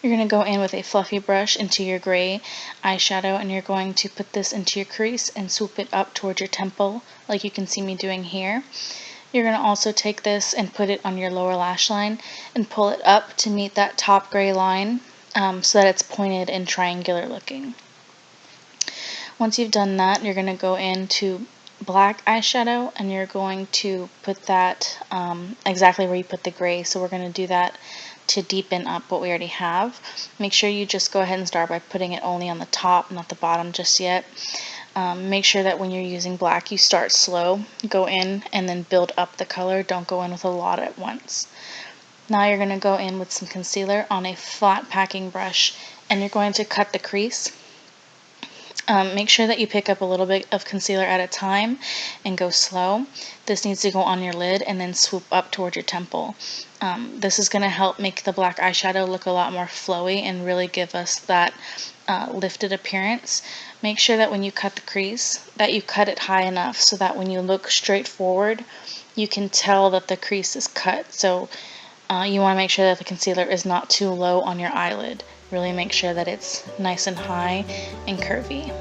You're going to go in with a fluffy brush into your gray eyeshadow, and you're going to put this into your crease and swoop it up towards your temple, like you can see me doing here. You're going to also take this and put it on your lower lash line and pull it up to meet that top gray line, so that it's pointed and triangular looking. Once you've done that, you're going to go into black eyeshadow and you're going to put that exactly where you put the gray. So we're going to do that to deepen up what we already have. Make sure you just go ahead and start by putting it only on the top, not the bottom just yet. Make sure that when you're using black, you start slow, go in and then build up the color. Don't go in with a lot at once. Now you're going to go in with some concealer on a flat packing brush and you're going to cut the crease. Make sure that you pick up a little bit of concealer at a time and go slow. This needs to go on your lid and then swoop up towards your temple. This is going to help make the black eyeshadow look a lot more flowy and really give us that lifted appearance. Make sure that when you cut the crease, that you cut it high enough so that when you look straight forward, you can tell that the crease is cut. So you want to make sure that the concealer is not too low on your eyelid. Really make sure that it's nice and high and curvy.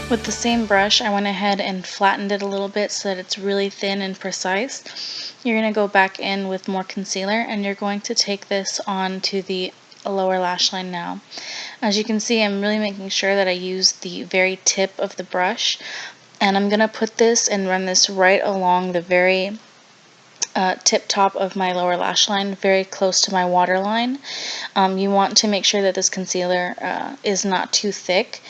With the same brush, I went ahead and flattened it a little bit so that it's really thin and precise. You're going to go back in with more concealer and you're going to take this onto the lower lash line now. As you can see, I'm really making sure that I use the very tip of the brush, and I'm going to put this and run this right along the very tip top of my lower lash line, very close to my waterline. You want to make sure that this concealer is not too thick,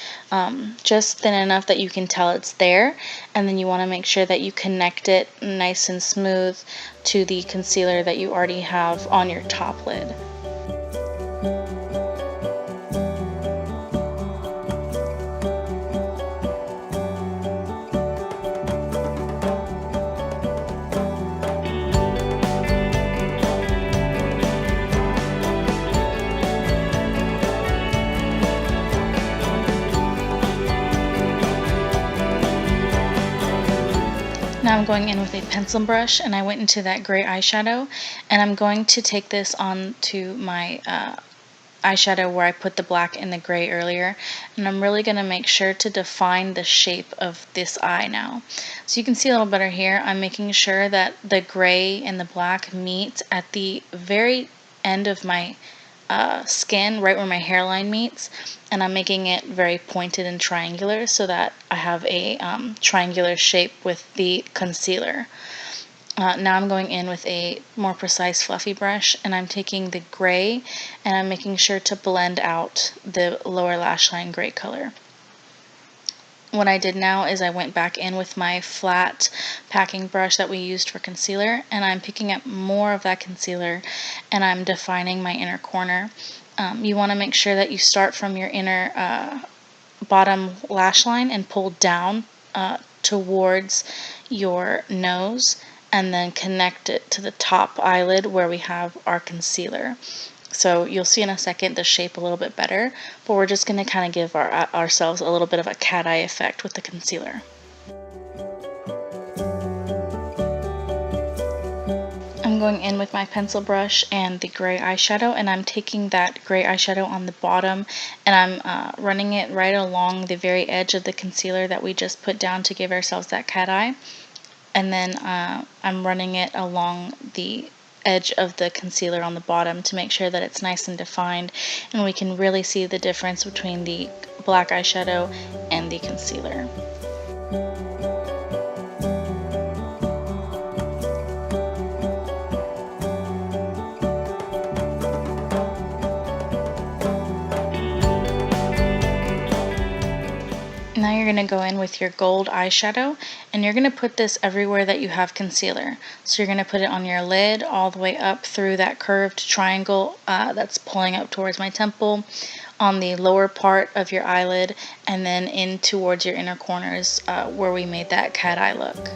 just thin enough that you can tell it's there, and then you want to make sure that you connect it nice and smooth to the concealer that you already have on your top lid. Now I'm going in with a pencil brush and I went into that gray eyeshadow, and I'm going to take this on to my eyeshadow where I put the black and the gray earlier, and I'm really going to make sure to define the shape of this eye now. So you can see a little better here. I'm making sure that the gray and the black meet at the very end of my skin, right where my hairline meets, and I'm making it very pointed and triangular so that I have a triangular shape with the concealer. Now I'm going in with a more precise fluffy brush and I'm taking the gray and I'm making sure to blend out the lower lash line gray color. What I did now is I went back in with my flat packing brush that we used for concealer, and I'm picking up more of that concealer and I'm defining my inner corner. You want to make sure that you start from your inner bottom lash line and pull down towards your nose, and then connect it to the top eyelid where we have our concealer. So you'll see in a second the shape a little bit better, but we're just going to kind of give ourselves a little bit of a cat eye effect with the concealer. I'm going in with my pencil brush and the gray eyeshadow, and I'm taking that gray eyeshadow on the bottom and I'm running it right along the very edge of the concealer that we just put down to give ourselves that cat eye. And then I'm running it along the edge of the concealer on the bottom to make sure that it's nice and defined and we can really see the difference between the black eyeshadow and the concealer. Now you're you're going to go in with your gold eyeshadow, and you're going to put this everywhere that you have concealer. So you're going to put it on your lid all the way up through that curved triangle that's pulling up towards my temple, on the lower part of your eyelid, and then in towards your inner corners where we made that cat eye look.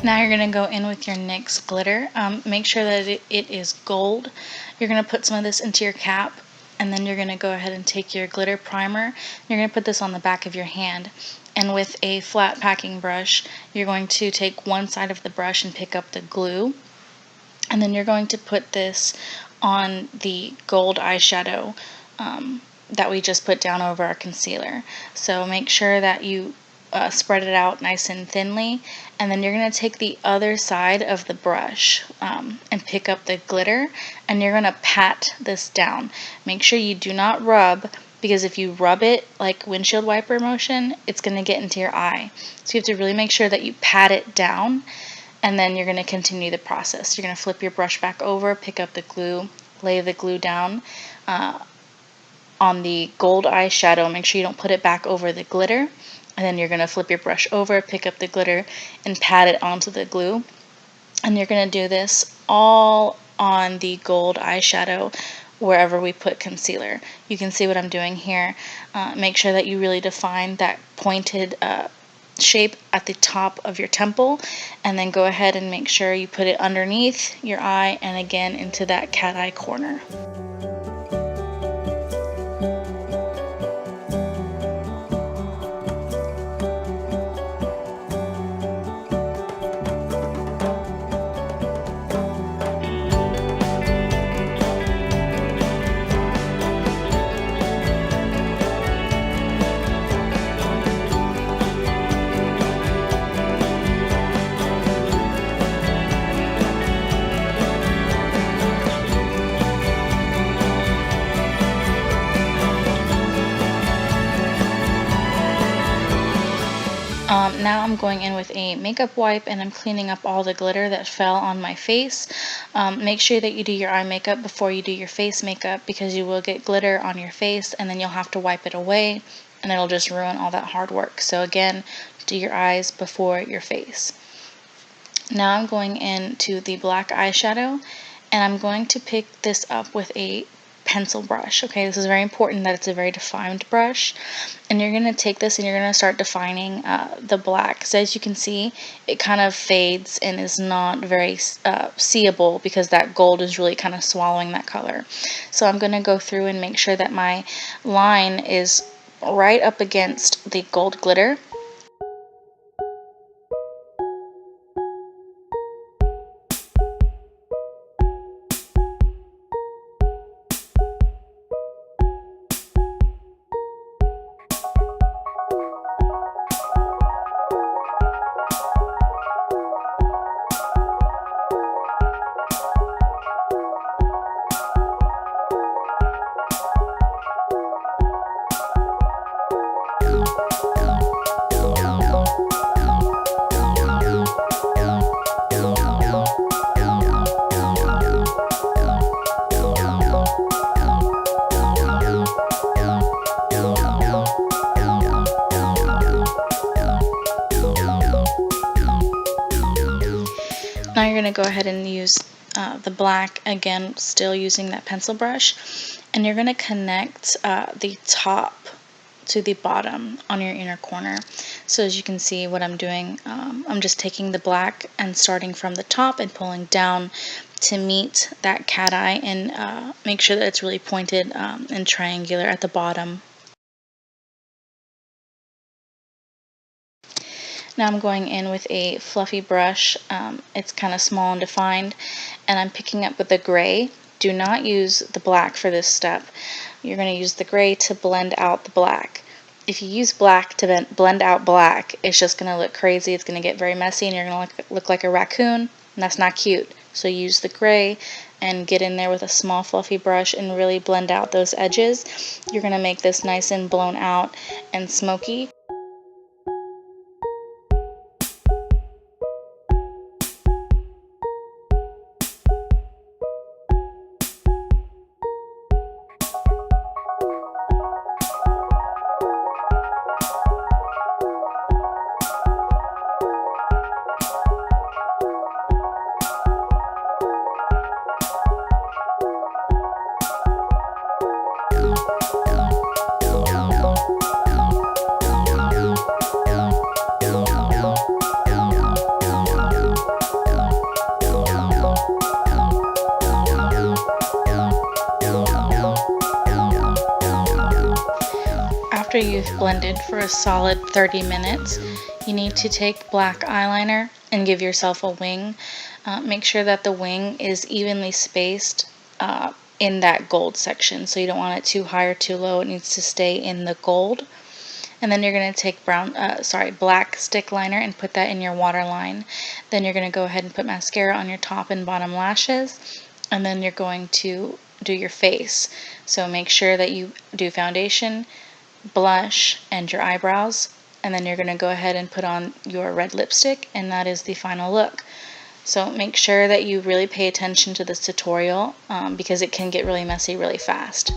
Now you're going to go in with your NYX glitter. Make sure that it is gold. You're going to put some of this into your cap, and then you're going to go ahead and take your glitter primer. You're going to put this on the back of your hand. And with a flat packing brush, you're going to take one side of the brush and pick up the glue. And then you're going to put this on the gold eyeshadow that we just put down over our concealer. So make sure that you spread it out nice and thinly, and then you're going to take the other side of the brush and pick up the glitter, and you're going to pat this down. Make sure you do not rub, because if you rub it like windshield wiper motion, it's going to get into your eye. So you have to really make sure that you pat it down, and then you're going to continue the process. You're going to flip your brush back over, pick up the glue, lay the glue down on the gold eyeshadow. Make sure you don't put it back over the glitter. And then you're going to flip your brush over, pick up the glitter, and pat it onto the glue. And you're going to do this all on the gold eyeshadow wherever we put concealer. You can see what I'm doing here. Make sure that you really define that pointed shape at the top of your temple, and then go ahead and make sure you put it underneath your eye and again into that cat eye corner. Now I'm going in with a makeup wipe, and I'm cleaning up all the glitter that fell on my face. Make sure that you do your eye makeup before you do your face makeup, because you will get glitter on your face and then you'll have to wipe it away, and it'll just ruin all that hard work. So again, do your eyes before your face. Now I'm going into the black eyeshadow, and I'm going to pick this up with a pencil brush. Okay, this is very important that it's a very defined brush, and you're going to take this and you're going to start defining the black. So as you can see, it kind of fades and is not very seeable, because that gold is really kind of swallowing that color. So I'm going to go through and make sure that my line is right up against the gold glitter. Now you're going to go ahead and use the black, again still using that pencil brush, and you're going to connect the top to the bottom on your inner corner. So as you can see what I'm doing, I'm just taking the black and starting from the top and pulling down to meet that cat eye, and make sure that it's really pointed and triangular at the bottom. Now I'm going in with a fluffy brush. It's kind of small and defined, and I'm picking up with the gray. Do not use the black for this step. You're going to use the gray to blend out the black. If you use black to blend out black, it's just going to look crazy. It's going to get very messy, and you're going to look like a raccoon, and that's not cute. So use the gray and get in there with a small fluffy brush and really blend out those edges. You're going to make this nice and blown out and smoky. after you've blended for a solid 30 minutes, you need to take black eyeliner and give yourself a wing. Make sure that the wing is evenly spaced in that gold section, so you don't want it too high or too low. It needs to stay in the gold. And then you're going to take black stick liner and put that in your waterline. Then you're going to go ahead and put mascara on your top and bottom lashes, and then you're going to do your face. So make sure that you do foundation, blush, and your eyebrows, and then you're going to go ahead and put on your red lipstick, and that is the final look. So make sure that you really pay attention to this tutorial because it can get really messy really fast.